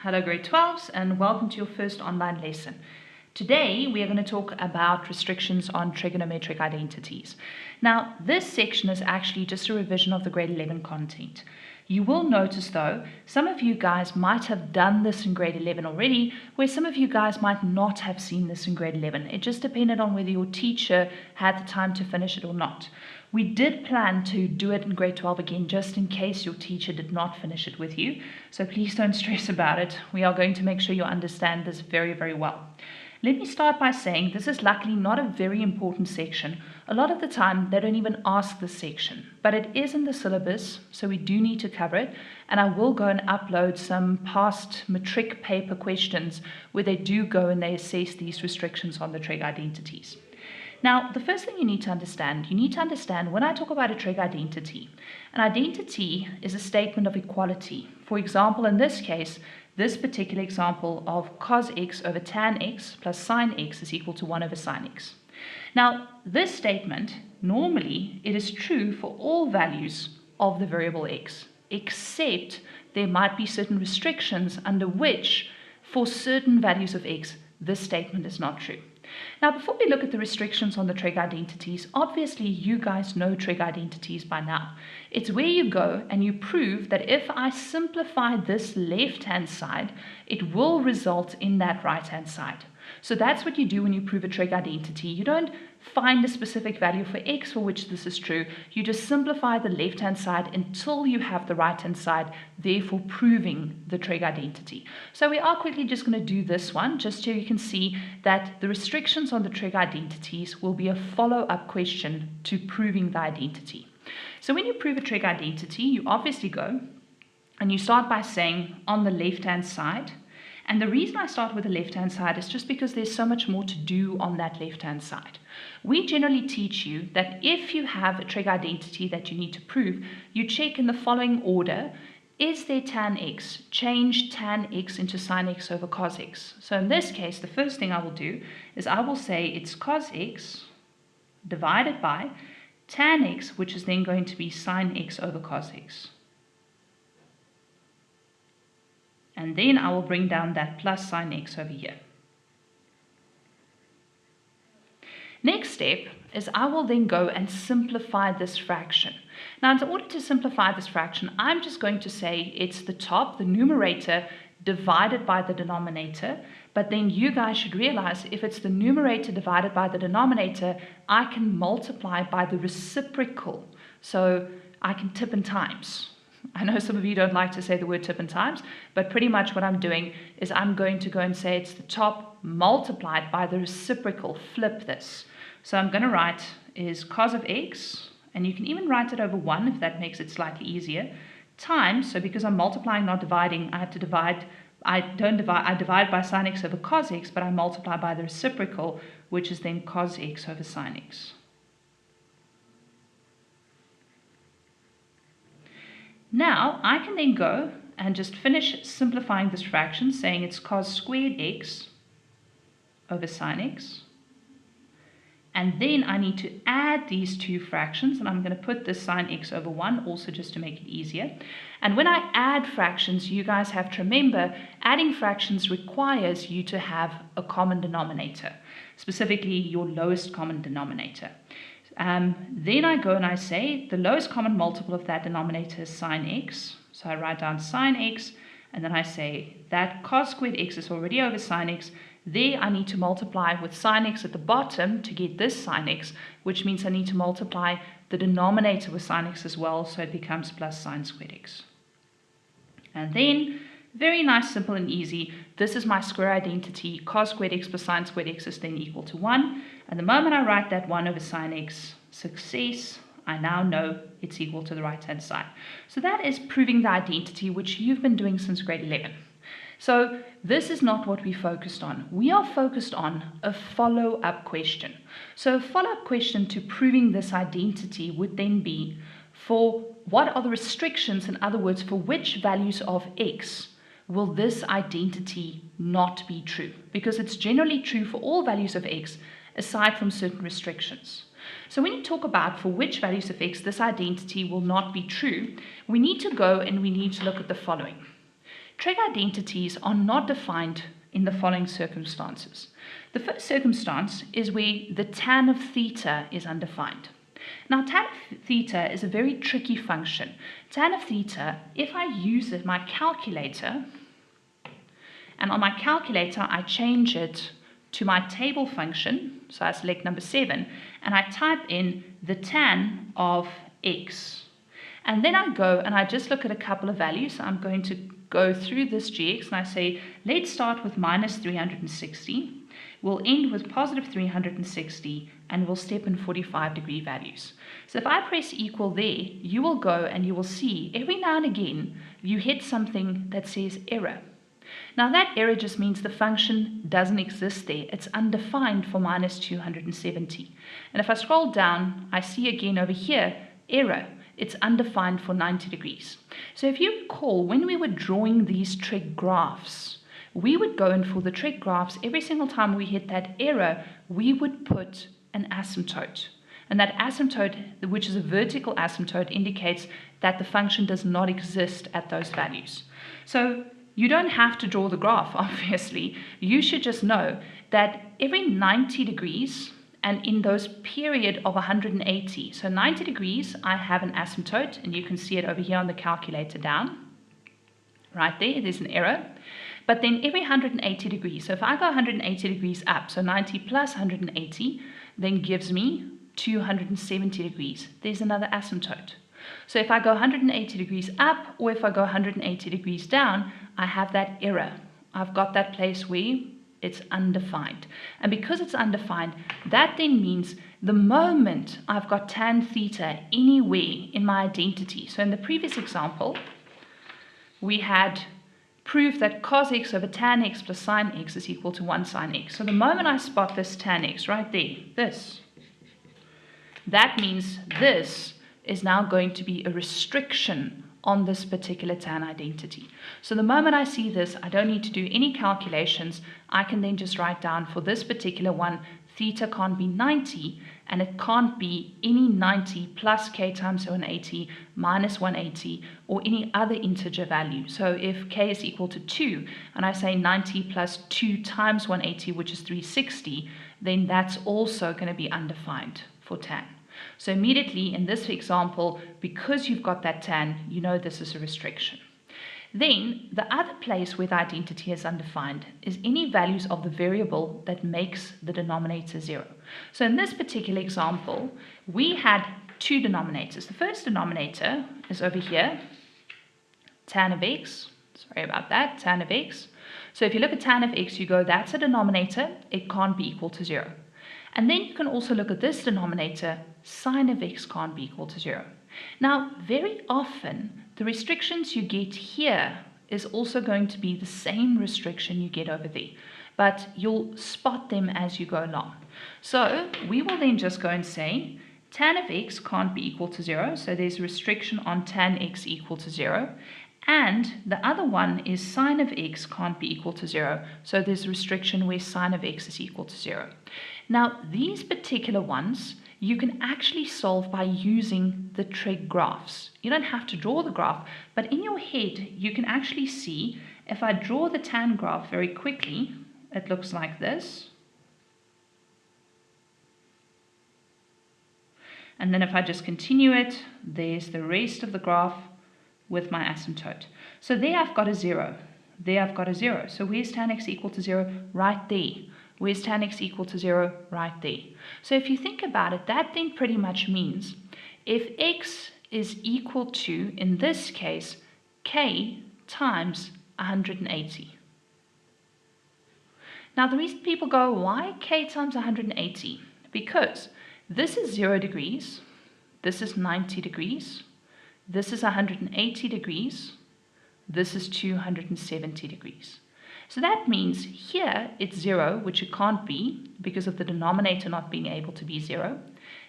Hello grade 12s and welcome to your first online lesson. Today we are going to talk about restrictions on trigonometric identities. Now this section is actually just a revision of the grade 11 content. You will notice though, some of you guys might have done this in grade 11 already, where some of you guys might not have seen this in grade 11. It just depended on whether your teacher had the time to finish it or not. We did plan to do it in grade 12 again, just in case your teacher did not finish it with you. So please don't stress about it. We are going to make sure you understand this very, very well. Let me start by saying this is luckily not a very important section. A lot of the time they don't even ask this section, but it is in the syllabus, so we do need to cover it. And I will go and upload some past matric paper questions where they do go and they assess these restrictions on the trig identities. Now, the first thing you need to understand when I talk about a trig identity, an identity is a statement of equality. For example, in this case, this particular example of cos x over tan x plus sin x is equal to 1 over sin x. Now, this statement, normally, it is true for all values of the variable x, except there might be certain restrictions under which, for certain values of x, this statement is not true. Now, before we look at the restrictions on the trig identities, obviously you guys know trig identities by now. It's where you go and you prove that if I simplify this left-hand side, it will result in that right-hand side. So that's what you do when you prove a trig identity. You don't find a specific value for x for which this is true. You just simplify the left-hand side until you have the right-hand side, therefore proving the trig identity. So we are quickly just going to do this one, just so you can see that the restrictions on the trig identities will be a follow-up question to proving the identity. So when you prove a trig identity, you obviously go and you start by saying on the left-hand side. And the reason I start with the left-hand side is just because there's so much more to do on that left-hand side. We generally teach you that if you have a trig identity that you need to prove, you check in the following order. Is there tan x? Change tan x into sin x over cos x. So in this case, the first thing I will do is I will say it's cos x divided by tan x, which is then going to be sin x over cos x. And then I will bring down that plus sin x over here. Next step is I will then go and simplify this fraction. Now, in order to simplify this fraction, I'm just going to say it's the top, the numerator, divided by the denominator. But then you guys should realize if it's the numerator divided by the denominator, I can multiply by the reciprocal. So I can tip and times. I know some of you don't like to say the word tip and times, but pretty much what I'm doing is I'm going to go and say it's the top multiplied by the reciprocal, flip this. So I'm going to write is cos of x, and you can even write it over 1 if that makes it slightly easier, times, so because I'm multiplying, not dividing, I have to divide, I divide by sin x over cos x, but I multiply by the reciprocal, which is then cos x over sin x. Now, I can then go and just finish simplifying this fraction, saying it's cos squared x over sin x. And then I need to add these two fractions, and I'm going to put this sin x over 1 also just to make it easier. And when I add fractions, you guys have to remember, adding fractions requires you to have a common denominator, specifically your lowest common denominator. Then I go and I say the lowest common multiple of that denominator is sin x. So I write down sin x, and then I say that cos squared x is already over sin x. There I need to multiply with sin x at the bottom to get this sin x, which means I need to multiply the denominator with sin x as well, so it becomes plus sin squared x. And then, very nice, simple and easy, this is my square identity. Cos squared x plus sin squared x is then equal to 1. And the moment I write that 1 over sin x, success, I now know it's equal to the right-hand side. So that is proving the identity, which you've been doing since grade 11. So this is not what we focused on. We are focused on a follow-up question. So a follow-up question to proving this identity would then be, for what are the restrictions, in other words, for which values of x will this identity not be true? Because it's generally true for all values of x, aside from certain restrictions. So when you talk about for which values of x this identity will not be true, we need to go and we need to look at the following. trig identities are not defined in the following circumstances. The first circumstance is where the tan of theta is undefined. Now, tan of theta is a very tricky function. Tan of theta, if I use my calculator, and on my calculator I change it to my table function, so I select number 7, and I type in the tan of x. And then I go and I just look at a couple of values. So I'm going to go through this gx and I say, let's start with minus 360. We'll end with positive 360 and we'll step in 45-degree values. So if I press equal there, you will go and you will see every now and again you hit something that says error. Now that error just means the function doesn't exist there. It's undefined for minus 270. And if I scroll down, I see again over here, error. It's undefined for 90 degrees. So if you recall, when we were drawing these trig graphs, we would go in for the trig graphs, every single time we hit that error, we would put an asymptote. And that asymptote, which is a vertical asymptote, indicates that the function does not exist at those values. So you don't have to draw the graph, obviously. You should just know that every 90 degrees, and in those period of 180, so 90 degrees, I have an asymptote, and you can see it over here on the calculator down. Right there's an error. But then every 180 degrees, so if I go 180 degrees up, so 90 plus 180, then gives me 270 degrees. There's another asymptote. So if I go 180 degrees up, or if I go 180 degrees down, I have that error. I've got that place where it's undefined. And because it's undefined, that then means the moment I've got tan theta anywhere in my identity. So in the previous example, we had proof that cos x over tan x plus sin x is equal to 1 sin x. So the moment I spot this tan x right there, that means this is now going to be a restriction on this particular tan identity. So the moment I see this, I don't need to do any calculations. I can then just write down for this particular one, theta can't be 90, and it can't be any 90 plus k times 180 minus 180 or any other integer value. So if k is equal to 2, and I say 90 plus 2 times 180, which is 360, then that's also going to be undefined for tan. So immediately in this example, because you've got that tan, you know this is a restriction. Then the other place where the identity is undefined is any values of the variable that makes the denominator 0. So in this particular example, we had two denominators. The first denominator is over here, tan of x. Sorry about that, tan of x. So if you look at tan of x, you go, that's a denominator, it can't be equal to 0. And then you can also look at this denominator, sine of x can't be equal to 0. Now, very often, the restrictions you get here is also going to be the same restriction you get over there, but you'll spot them as you go along. So we will then just go and say, tan of x can't be equal to 0, so there's a restriction on tan x equal to 0. And the other one is sine of x can't be equal to 0, so there's a restriction where sine of x is equal to 0. Now, these particular ones, you can actually solve by using the trig graphs. You don't have to draw the graph, but in your head, you can actually see, if I draw the tan graph very quickly, it looks like this. And then if I just continue it, there's the rest of the graph with my asymptote. So there I've got a 0. There I've got a 0. So where's tan x equal to 0? Right there. Where's tan x equal to 0? Right there. So if you think about it, that then pretty much means if x is equal to, in this case, k times 180. Now the reason people go, why k times 180? Because this is 0 degrees, this is 90 degrees, this is 180 degrees, this is 270 degrees. So that means here it's 0, which it can't be because of the denominator not being able to be 0.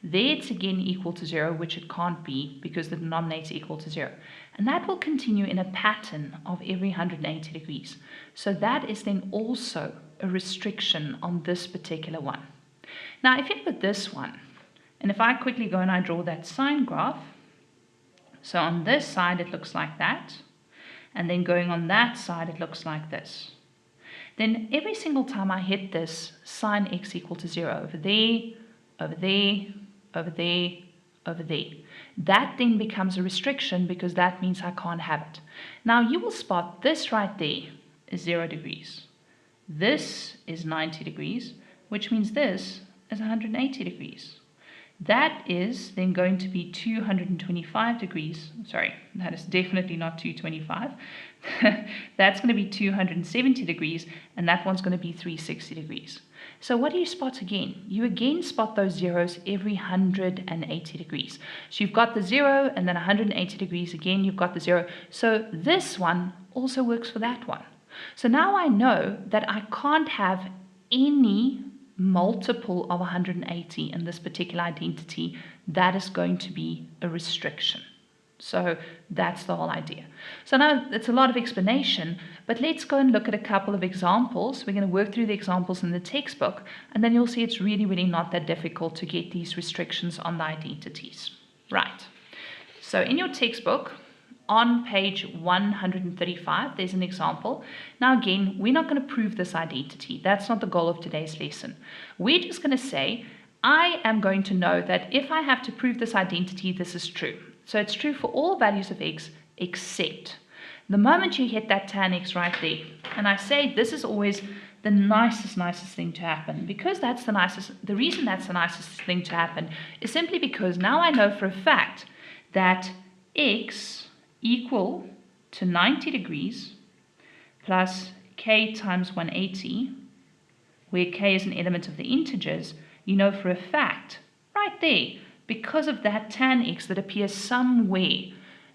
There it's again equal to 0, which it can't be because the denominator equal to 0. And that will continue in a pattern of every 180 degrees. So that is then also a restriction on this particular one. Now if you look at this one, and if I quickly go and I draw that sine graph, so on this side it looks like that. And then going on that side, it looks like this. Then every single time I hit this, sine x equal to 0, over there, over there, over there, over there. That then becomes a restriction because that means I can't have it. Now you will spot this right there is 0 degrees. This is 90 degrees, which means this is 180 degrees. That is then going to be 225 degrees. Sorry, that is definitely not 225. That's going to be 270 degrees, and that one's going to be 360 degrees. So what do you spot again? You again spot those zeros every 180 degrees. So you've got the 0 and then 180 degrees again, you've got the 0. So this one also works for that one. So now I know that I can't have any multiple of 180 in this particular identity. That is going to be a restriction. So that's the whole idea. So now it's a lot of explanation, but let's go and look at a couple of examples. We're going to work through the examples in the textbook, and then you'll see it's really, really not that difficult to get these restrictions on the identities. Right. So in your textbook, on page 135, there's an example. Now again, we're not going to prove this identity. That's not the goal of today's lesson. We're just going to say, I am going to know that if I have to prove this identity, this is true. So it's true for all values of x except the moment you hit that tan x right there. And I say this is always the nicest thing to happen, because that's the reason that's the nicest thing to happen is simply because now I know for a fact that x equal to 90 degrees plus k times 180, where k is an element of the integers, you know for a fact right there, because of that tan x that appears somewhere,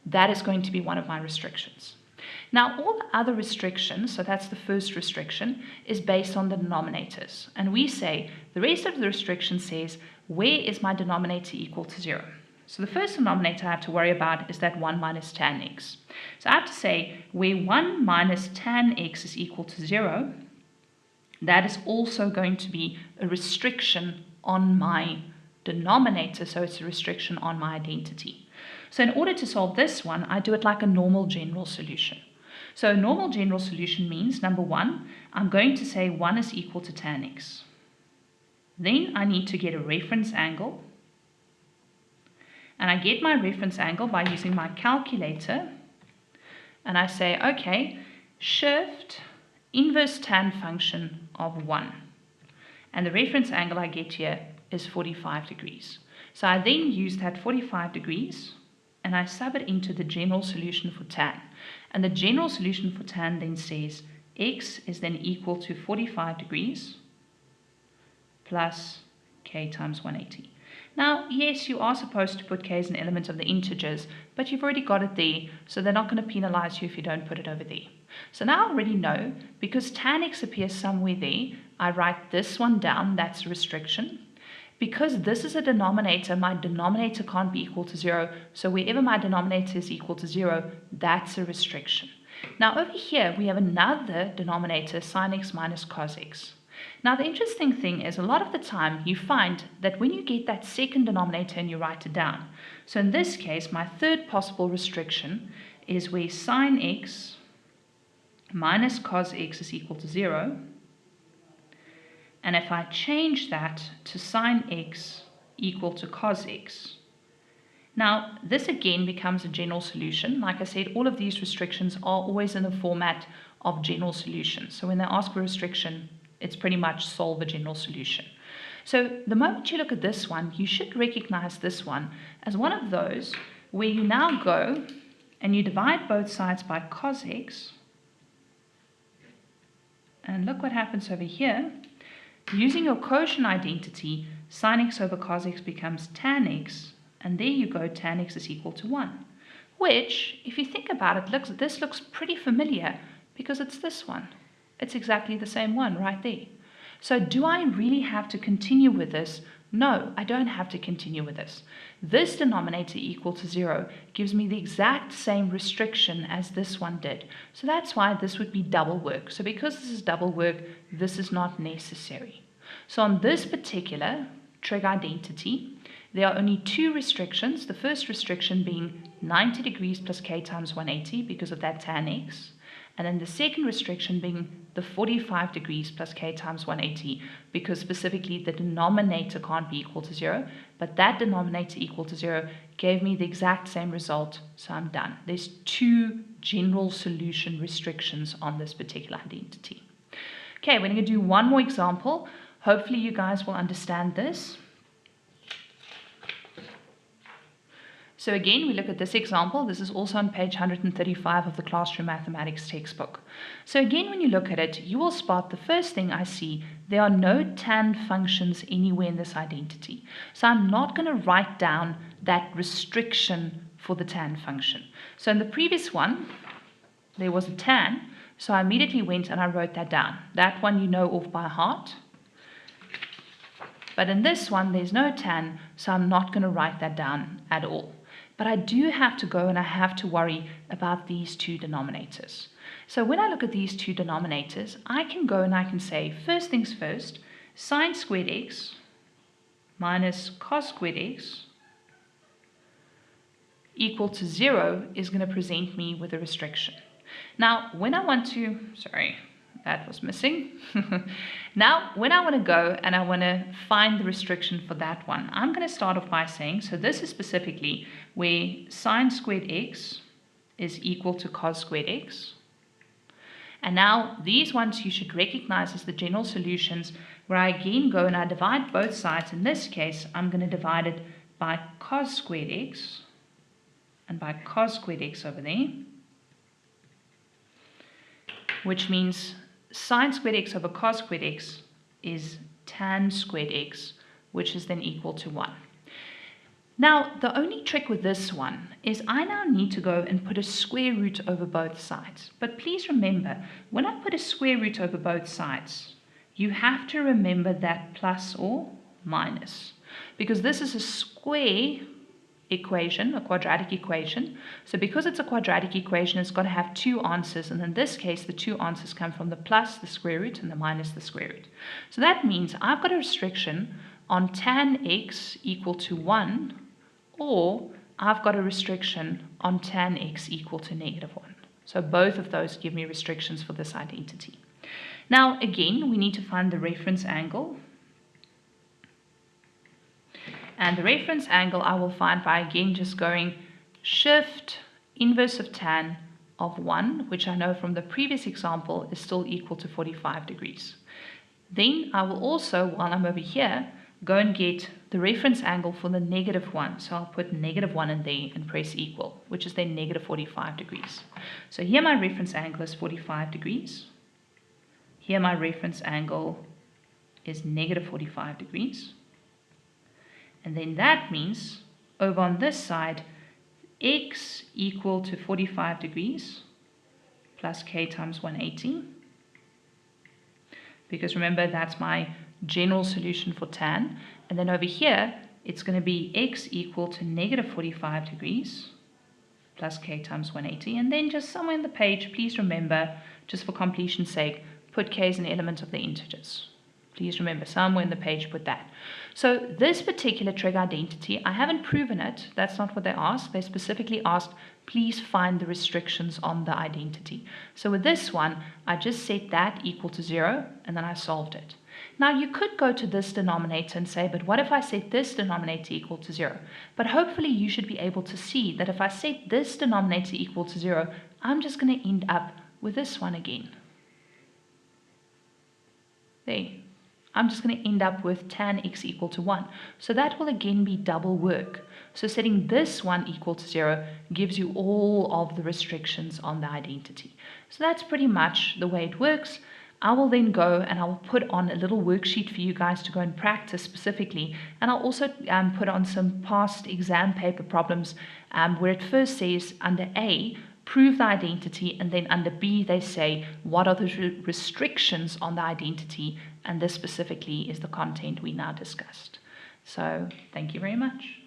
that is going to be one of my restrictions. Now all the other restrictions, so that's the first restriction, is based on the denominators. And we say the rest of the restriction says, where is my denominator equal to 0? So the first denominator I have to worry about is that 1 minus tan x. So I have to say where 1 minus tan x is equal to 0, that is also going to be a restriction on my denominator, so it's a restriction on my identity. So in order to solve this one, I do it like a normal general solution. So a normal general solution means, number one, I'm going to say 1 is equal to tan x. Then I need to get a reference angle. And I get my reference angle by using my calculator. And I say, okay, shift inverse tan function of 1. And the reference angle I get here is 45 degrees. So I then use that 45 degrees and I sub it into the general solution for tan. And the general solution for tan then says x is then equal to 45 degrees plus k times 180. Now, yes, you are supposed to put k as an element of the integers, but you've already got it there, so they're not going to penalize you if you don't put it over there. So now I already know, because tan x appears somewhere there, I write this one down, that's a restriction. Because this is a denominator, my denominator can't be equal to 0, so wherever my denominator is equal to 0, that's a restriction. Now over here, we have another denominator, sin x minus cos x. Now the interesting thing is, a lot of the time you find that when you get that second denominator and you write it down, so in this case, my third possible restriction is where sin x minus cos x is equal to 0, and if I change that to sin x equal to cos x. Now, this again becomes a general solution. Like I said, all of these restrictions are always in the format of general solutions. So when they ask for a restriction, it's pretty much solve a general solution. So the moment you look at this one, you should recognize this one as one of those where you now go and you divide both sides by cos x. And look what happens over here. Using your quotient identity, sin x over cos x becomes tan x, and there you go, tan x is equal to 1. Which, if you think about it, this looks pretty familiar because it's this one. It's exactly the same one right there. So do I really have to continue with this? No, I don't have to continue with this. This denominator equal to 0 gives me the exact same restriction as this one did. So that's why this would be double work. So because this is double work, this is not necessary. So on this particular trig identity, there are only two restrictions. The first restriction being 90 degrees plus k times 180 because of that tan x. And then the second restriction being the 45 degrees plus k times 180 because specifically the denominator can't be equal to 0, but that denominator equal to 0 gave me the exact same result, so I'm done. There's two general solution restrictions on this particular identity. Okay, we're going to do one more example. Hopefully you guys will understand this. So again, we look at this example. This is also on page 135 of the Classroom Mathematics textbook. So again, when you look at it, you will spot the first thing I see, there are no tan functions anywhere in this identity. So I'm not going to write down that restriction for the tan function. So in the previous one, there was a tan, so I immediately went and I wrote that down. That one you know off by heart. But in this one, there's no tan, so I'm not going to write that down at all. But I do have to go and I have to worry about these two denominators. So when I look at these two denominators, I can go and I can say, first things first, sine squared x minus cos squared x equal to 0 is going to present me with a restriction. Now, when I want to, sorry, that was missing. Now, when I want to go and I want to find the restriction for that one, I'm going to start off by saying, so this is specifically where sine squared x is equal to cos squared x. And now these ones you should recognize as the general solutions where I again go and I divide both sides. In this case, I'm going to divide it by cos squared x and by cos squared x over there, which means sine squared x over cos squared x is tan squared x, which is then equal to 1. Now, the only trick with this one is I now need to go and put a square root over both sides. But please remember, when I put a square root over both sides, you have to remember that plus or minus, because this is a square equation, a quadratic equation. So because it's a quadratic equation, it's got to have two answers, and in this case the two answers come from the plus, the square root, and the minus, the square root. So that means I've got a restriction on tan x equal to 1, or I've got a restriction on tan x equal to negative 1. So both of those give me restrictions for this identity. Now again, we need to find the reference angle. And the reference angle I will find by again just going shift inverse of tan of 1, which I know from the previous example is still equal to 45 degrees. Then I will also, while I'm over here, go and get the reference angle for the negative 1. So I'll put negative 1 in there and press equal, which is then negative 45 degrees. So here my reference angle is 45 degrees. Here my reference angle is negative 45 degrees. And then that means over on this side, x equal to 45 degrees plus k times 180. Because remember, that's my general solution for tan. And then over here, it's going to be x equal to negative 45 degrees plus k times 180. And then just somewhere in the page, please remember, just for completion's sake, put k as an element of the integers. Please remember, somewhere in the page, put that. So this particular trig identity, I haven't proven it. That's not what they asked. They specifically asked, please find the restrictions on the identity. So with this one, I just set that equal to 0, and then I solved it. Now you could go to this denominator and say, but what if I set this denominator equal to 0? But hopefully you should be able to see that if I set this denominator equal to 0, I'm just going to end up with this one again. There. I'm just going to end up with tan x equal to 1. So that will again be double work. So setting this one equal to 0 gives you all of the restrictions on the identity. So that's pretty much the way it works. I will then go and I will put on a little worksheet for you guys to go and practice specifically. And I'll also put on some past exam paper problems where it first says under A, prove the identity, and then under B they say what are the restrictions on the identity, and this specifically is the content we now discussed. So thank you very much.